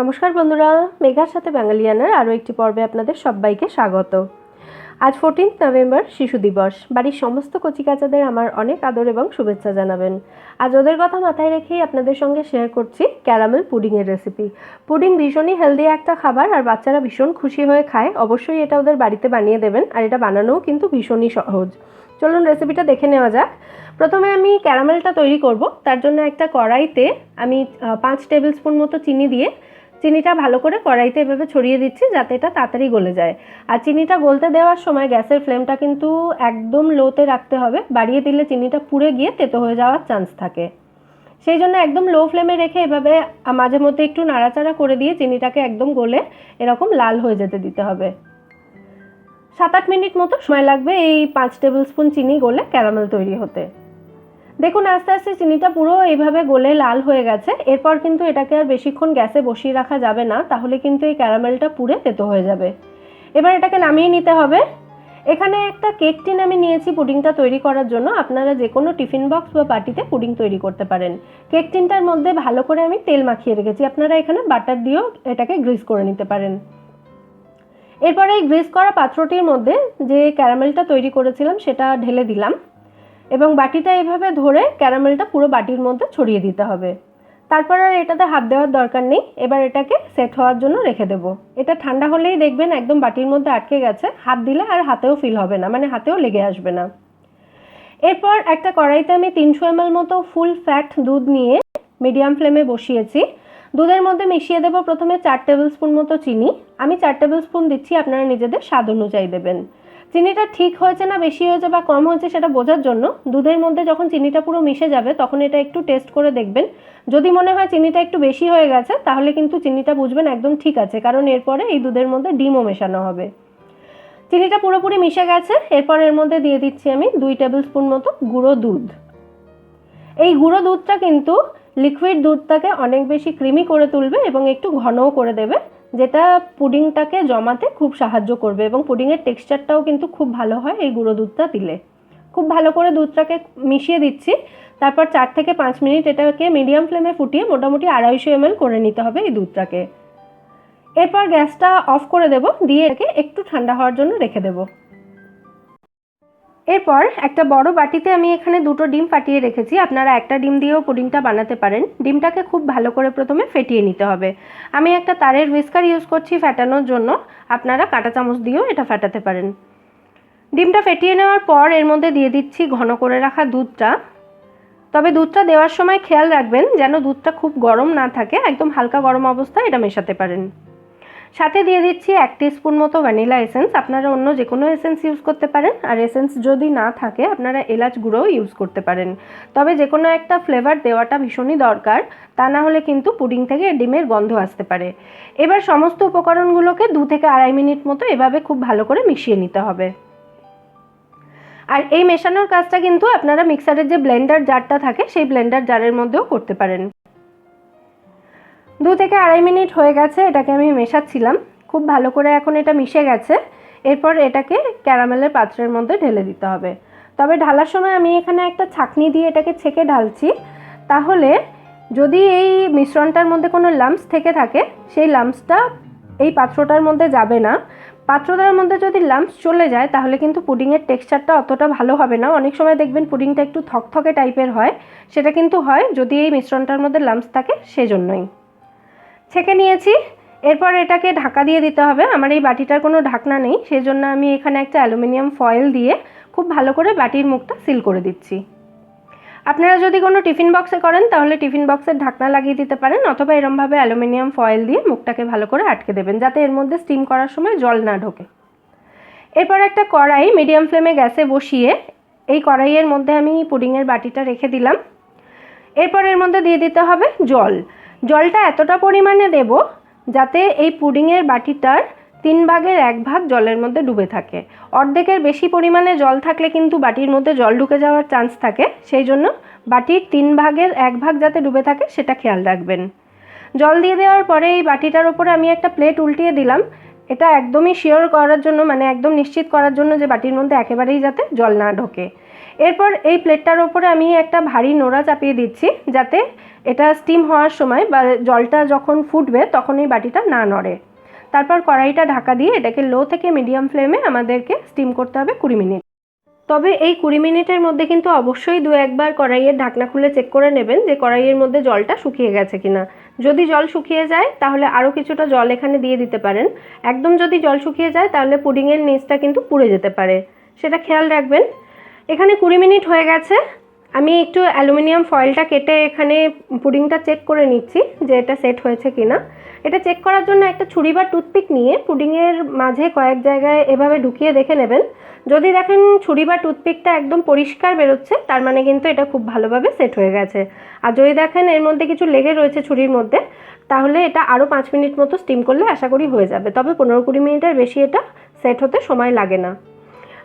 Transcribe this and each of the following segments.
নমস্কার বন্ধুরা, মেঘার সাথে বাঙালিয়ানার আরও একটি পর্বে আপনাদের সবাইকে স্বাগত। আজ 14 নভেম্বর শিশু দিবস। বাড়ির সমস্ত কচিকাচাদের আমার অনেক আদর এবং শুভেচ্ছা জানাবেন। আজ ওদের কথা মাথায় রেখেই আপনাদের সঙ্গে শেয়ার করছি ক্যারামেল পুডিংয়ের রেসিপি। পুডিং ভীষণই হেলদি একটা খাবার, আর বাচ্চারা ভীষণ খুশি হয়ে খায়। অবশ্যই এটা ওদের বাড়িতে বানিয়ে দেবেন, আর এটা বানানোও কিন্তু ভীষণই সহজ। চলুন রেসিপিটা দেখে নেওয়া যাক। প্রথমে আমি ক্যারামেলটা তৈরি করব। তার জন্য একটা কড়াইতে আমি 5 টেবিল স্পুন মতো চিনি দিয়ে চিনিটা ভালো করে কড়াইতে এভাবে ছড়িয়ে দিচ্ছি যাতে এটা তাড়াতাড়ি গলে যায়। আর চিনিটা গলতে দেওয়ার সময় গ্যাসের ফ্লেমটা কিন্তু একদম লোতে রাখতে হবে, বাড়িয়ে দিলে চিনিটা পুড়ে গিয়ে তেতো হয়ে যাওয়ার চান্স থাকে। সেই জন্য একদম লো ফ্লেমে রেখে এভাবে মাঝে মধ্যে একটু নাড়াচাড়া করে দিয়ে চিনিটাকে একদম গলে এরকম লাল হয়ে যেতে দিতে হবে। 7-8 মিনিট মতো সময় লাগবে এই 5 টেবিল স্পুন চিনি গলে ক্যারামেল তৈরি হতে। দেখুন আস্তে আস্তে চিনিটা পুরো এইভাবে গলে লাল হয়ে গেছে। এরপর কিন্তু এটাকে আর বেশিক্ষণ গ্যাসে বসিয়ে রাখা যাবে না, তাহলে কিন্তু এই ক্যারামেলটা পুড়ে তেতো হয়ে যাবে। এবার এটাকে নামিয়ে নিতে হবে। এখানে একটা কেক টিন আমি নিয়েছি পুডিংটা তৈরি করার জন্য। আপনারা যে কোনো টিফিন বক্স বা বাটিতে পুডিং তৈরি করতে পারেন। কেক টিনটার মধ্যে ভালো করে আমি তেল মাখিয়ে রেখেছি, আপনারা এখানে বাটার দিয়েও এটাকে গ্রিস করে নিতে পারেন। এরপরে এই গ্রিস করা পাত্রটির মধ্যে যে ক্যারামেলটা তৈরি করেছিলাম সেটা ঢেলে দিলাম এবং বাটিটা এভাবে ধরে ক্যারামেলটা পুরো বাটির মধ্যে ছড়িয়ে দিতে হবে। তারপর আর এটাতে হাত দেওয়ার দরকার নেই। এবার এটাকে সেট হওয়ার জন্য রেখে দেবো। এটা ঠান্ডা হলেই দেখবেন একদম বাটির মধ্যে আটকে গেছে, হাত দিলে আর হাতেও ফিল হবে না, মানে হাতেও লেগে আসবে না। এরপর একটা কড়াইতে আমি 300 ml মতো ফুল ফ্যাট দুধ নিয়ে মিডিয়াম ফ্লেমে বসিয়েছি। দুধের মধ্যে মিশিয়ে দেবো প্রথমে 4 টেবিল স্পুন মতো চিনি। আমি 4 টেবিল স্পুন দিচ্ছি, আপনারা নিজেদের স্বাদ অনুযায়ী দেবেন। চিনিটা ঠিক হয়েছে না বেশি হয়েছে বা কম হয়েছে সেটা বোঝার জন্য দুধের মধ্যে যখন চিনিটা পুরো মিশে যাবে তখন এটা একটু টেস্ট করে দেখবেন। যদি মনে হয় চিনিটা একটু বেশি হয়ে গেছে তাহলে কিন্তু চিনিটা বুঝবেন একদম ঠিক আছে, কারণ এরপরে এই দুধের মধ্যে ডিমও মেশানো হবে। চিনিটা পুরোপুরি মিশে গেছে। এরপর এর মধ্যে দিয়ে দিচ্ছি আমি 2 টেবিল স্পুন মতো গুঁড়ো দুধ। এই গুঁড়ো দুধটা কিন্তু লিকুইড দুধটাকে অনেক বেশি ক্রিমি করে তুলবে এবং একটু ঘনও করে দেবে, যেটা পুডিংটাকে জমাতে খুব সাহায্য করবে এবং পুডিংয়ের টেক্সচারটাও কিন্তু খুব ভালো হয় এই গুঁড়ো দুধটা দিলে। খুব ভালো করে দুধটাকে মিশিয়ে দিচ্ছি। তারপর 4 থেকে 5 মিনিট এটাকে মিডিয়াম ফ্লেমে ফুটিয়ে মোটামুটি 250 ml করে নিতে হবে এই দুধটাকে। এরপর গ্যাসটা অফ করে দেব, দিয়ে এটাকে একটু ঠান্ডা হওয়ার জন্য রেখে দেব। এরপর একটা বড় বাটিতে আমি এখানে 2টো ডিম ফাটিয়ে রেখেছি। আপনারা একটা ডিম দিয়েও পুডিংটা বানাতে পারেন। ডিমটাকে খুব ভালো করে প্রথমে ফেটিয়ে নিতে হবে। আমি একটা তারের হুইস্কার ইউজ করছি ফেটানোর জন্য, আপনারা কাঁটা চামচ দিয়েও এটা ফেটাতে পারেন। ডিমটা ফেটিয়ে নেওয়ার পর এর মধ্যে দিয়ে দিচ্ছি ঘন করে রাখা দুধটা। তবে দুধটা দেওয়ার সময় খেয়াল রাখবেন যেন দুধটা খুব গরম না থাকে, একদম হালকা গরম অবস্থায় এটা মেশাতে পারেন। সাথে দিয়ে দিচ্ছি 1 টিস্পুন মতো ভ্যানিলা এসেন্স। আপনারা অন্য যে কোনো এসেন্স ইউজ করতে পারেন, আর এসেন্স যদি না থাকে আপনারা এলাচ গুঁড়োও ইউজ করতে পারেন। তবে যে কোনো একটা ফ্লেভার দেওয়াটা ভীষণই দরকার, তা না হলে কিন্তু পুডিং থেকে ডিমের গন্ধ আসতে পারে। এবার সমস্ত উপকরণগুলোকে 2 থেকে 2.5 মিনিট মতো এভাবে খুব ভালো করে মিশিয়ে নিতে হবে। আর এই মেশানোর কাজটা কিন্তু আপনারা মিক্সারের যে ব্লেন্ডার জারটা থাকে সেই ব্লেন্ডার জারের মধ্যেও করতে পারেন। 2 থেকে 2.5 মিনিট হয়ে গেছে, এটাকে আমি মেশাচ্ছিলাম। খুব ভালো করে এখন এটা মিশে গেছে। এরপর এটাকে ক্যারামেলের পাত্রের মধ্যে ঢেলে দিতে হবে। তবে ঢালার সময় আমি এখানে একটা ছাঁকনি দিয়ে এটাকে ছেঁকে ঢালছি, তাহলে যদি এই মিশ্রণটার মধ্যে কোনো লাম্পস থেকে থাকে সেই লাম্পসটা এই পাত্রটার মধ্যে যাবে না। পাত্রটার মধ্যে যদি লাম্পস চলে যায় তাহলে কিন্তু পুডিংয়ের টেক্সচারটা অতটা ভালো হবে না। অনেক সময় দেখবেন পুডিংটা একটু থকথকে টাইপের হয়, সেটা কিন্তু হয় যদি এই মিশ্রণটার মধ্যে লাম্পস থাকে, সেজন্যই। ছেঁকে নিয়েছি। এরপর এটাকে ঢাকা দিয়ে দিতে হবে। আমার এই বাটিটার কোনো ঢাকনা নেই, সেজন্য আমি এখানে একটা অ্যালুমিনিয়াম ফয়েল দিয়ে খুব ভালো করে বাটির মুখটা সিল করে দিচ্ছি। আপনারা যদি কোনো টিফিন বক্সে করেন তাহলে টিফিন বক্সের ঢাকনা লাগিয়ে দিতে পারেন, অথবা এরমভাবে অ্যালুমিনিয়াম ফয়েল দিয়ে মুখটাকে ভালো করে আটকে দেবেন যাতে এর মধ্যে স্টিম করার সময় জল না ঢোকে। এরপর একটা কড়াই মিডিয়াম ফ্লেমে গ্যাসে বসিয়ে এই কড়াইয়ের মধ্যে আমি পুডিংয়ের বাটিটা রেখে দিলাম। এরপর এর মধ্যে দিয়ে দিতে হবে জল। জলটা এতটা পরিমাণে দেব যাতে এই পুডিংয়ের বাটিটার 3 ভাগের 1 ভাগ জলের মধ্যে ডুবে থাকে। অর্ধেকের বেশি পরিমাণে জল থাকলে কিন্তু বাটির মধ্যে জল ঢুকে যাওয়ার চান্স থাকে, সেই জন্য বাটির 3 ভাগের 1 ভাগ যাতে ডুবে থাকে সেটা খেয়াল রাখবেন। জল দিয়ে দেওয়ার পরে এই বাটিটার ওপরে আমি একটা প্লেট উল্টিয়ে দিলাম। এটা একদমই শিওর করার জন্য, মানে একদম নিশ্চিত করার জন্য যে বাটির মধ্যে একেবারেই যাতে জল না ঢোকে। এরপর এই প্লেটটার ওপরে আমি একটা ভারী নোড়া চাপিয়ে দিচ্ছি, যাতে এটা স্টিম হওয়ার সময় বা জলটা যখন ফুটবে তখন এই বাটিটা না নড়ে। তারপর কড়াইটা ঢাকা দিয়ে এটাকে লো থেকে মিডিয়াম ফ্লেমে আমাদেরকে স্টিম করতে হবে 20 মিনিট। তবে এই 20 মিনিটের মধ্যে কিন্তু অবশ্যই 2-1 বার কড়াইয়ের ঢাকনা খুলে চেক করে নেবেন যে কড়াইয়ের মধ্যে জলটা শুকিয়ে গেছে কিনা। যদি জল শুকিয়ে যায় তাহলে আরও কিছুটা জল এখানে দিয়ে দিতে পারেন। একদম যদি জল শুকিয়ে যায় তাহলে পুডিংয়ের নিচটা কিন্তু পুড়ে যেতে পারে, সেটা খেয়াল রাখবেন। এখানে 20 মিনিট হয়ে গেছে। আমি একটু অ্যালুমিনিয়াম ফয়েলটা কেটে এখানে পুডিংটা চেক করে নিচ্ছি যে এটা সেট হয়েছে কিনা। এটা চেক করার জন্য একটা ছুরি বা টুথপিক নিয়ে পুডিংয়ের মাঝে কয়েক জায়গায় এভাবে ঢুকিয়ে দেখে নেবেন। যদি দেখেন ছুরি বা টুথপিকটা একদম পরিষ্কার বেরোচ্ছে, তার মানে কিন্তু এটা খুব ভালোভাবে সেট হয়ে গেছে। আর যদি দেখেন এর মধ্যে কিছু লেগে রয়েছে ছুরির মধ্যে, তাহলে এটা আরও 5 মিনিট মতো স্টিম করলে আশা করি হয়ে যাবে। তবে 15-20 মিনিটের বেশি এটা সেট হতে সময় লাগে না।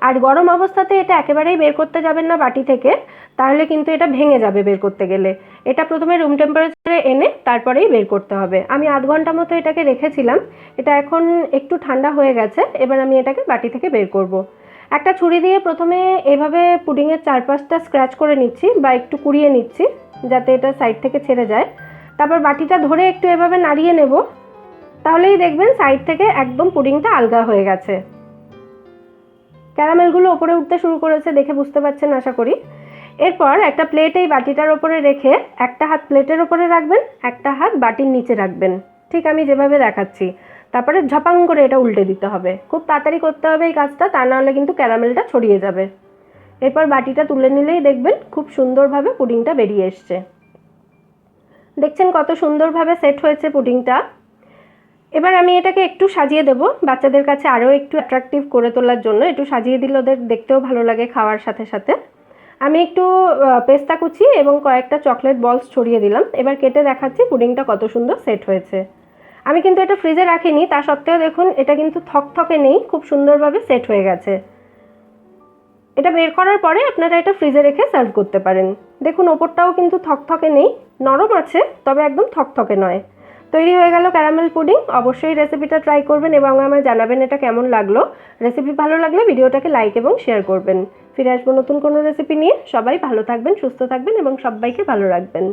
আর গরম অবস্থাতে এটা একেবারেই বের করতে যাবেন না বাটি থেকে, তাহলে কিন্তু এটা ভেঙে যাবে বের করতে গেলে। এটা প্রথমে রুম টেম্পারেচারে এনে তারপরেই বের করতে হবে। আমি আধ ঘন্টা মতো এটাকে রেখেছিলাম, এটা এখন একটু ঠান্ডা হয়ে গেছে। এবার আমি এটাকে বাটি থেকে বের করব। একটা ছুরি দিয়ে প্রথমে এভাবে পুডিংয়ের চারপাশটা স্ক্র্যাচ করে নিচ্ছি বা একটু কুড়িয়ে নিচ্ছি, যাতে এটা সাইড থেকে ছেড়ে যায়। তারপর বাটিটা ধরে একটু এভাবে নাড়িয়ে নেব, তাহলেই দেখবেন সাইড থেকে একদম পুডিংটা আলগা হয়ে গেছে। ক্যারামেলগুলো ওপরে উঠতে শুরু করেছে, দেখে বুঝতে পারছেন আশা করি। এরপর একটা প্লেট এই বাটিটার ওপরে রেখে একটা হাত প্লেটের ওপরে রাখবেন, একটা হাত বাটির নিচে রাখবেন, ঠিক আমি যেভাবে দেখাচ্ছি। তারপরে ঝপাং করে এটা উল্টে দিতে হবে। খুব তাড়াতাড়ি করতে হবে এই কাজটা, তা নাহলে কিন্তু ক্যারামেলটা ছড়িয়ে যাবে। এরপর বাটিটা তুলে নিলেই দেখবেন খুব সুন্দরভাবে পুডিংটা বেরিয়ে এসছে। দেখছেন কত সুন্দরভাবে সেট হয়েছে পুডিংটা। এবার আমি এটাকে একটু সাজিয়ে দেব, বাচ্চাদের কাছে আরও একটু অ্যাট্রাকটিভ করে তোলার জন্য। একটু সাজিয়ে দিলে ওদের দেখতেও ভালো লাগে খাওয়ার সাথে সাথে। আমি একটু পেস্তা কুচি এবং কয়েকটা চকলেট বলস ছড়িয়ে দিলাম। এবার কেটে দেখাচ্ছি পুডিংটা কত সুন্দর সেট হয়েছে। আমি কিন্তু এটা ফ্রিজে রাখিনি, তা সত্ত্বেও দেখুন এটা কিন্তু থকথকে নেই, খুব সুন্দরভাবে সেট হয়ে গেছে। এটা বের করার পরে আপনারা এটা ফ্রিজে রেখে সার্ভ করতে পারেন। দেখুন ওপরটাও কিন্তু থকথকে নেই, নরম আছে, তবে একদম থকথকে নয়। তৈরি হয়ে গেল ক্যারামেল পুডিং। অবশ্যই রেসিপিটা ট্রাই করবেন এবং আমায় জানাবেন এটা কেমন লাগলো। রেসিপি ভালো লাগলে ভিডিওটাকে লাইক এবং শেয়ার করবেন। ফিরে আসবো নতুন কোনো রেসিপি নিয়ে। সবাই ভালো থাকবেন, সুস্থ থাকবেন এবং সবাইকে ভালো রাখবেন।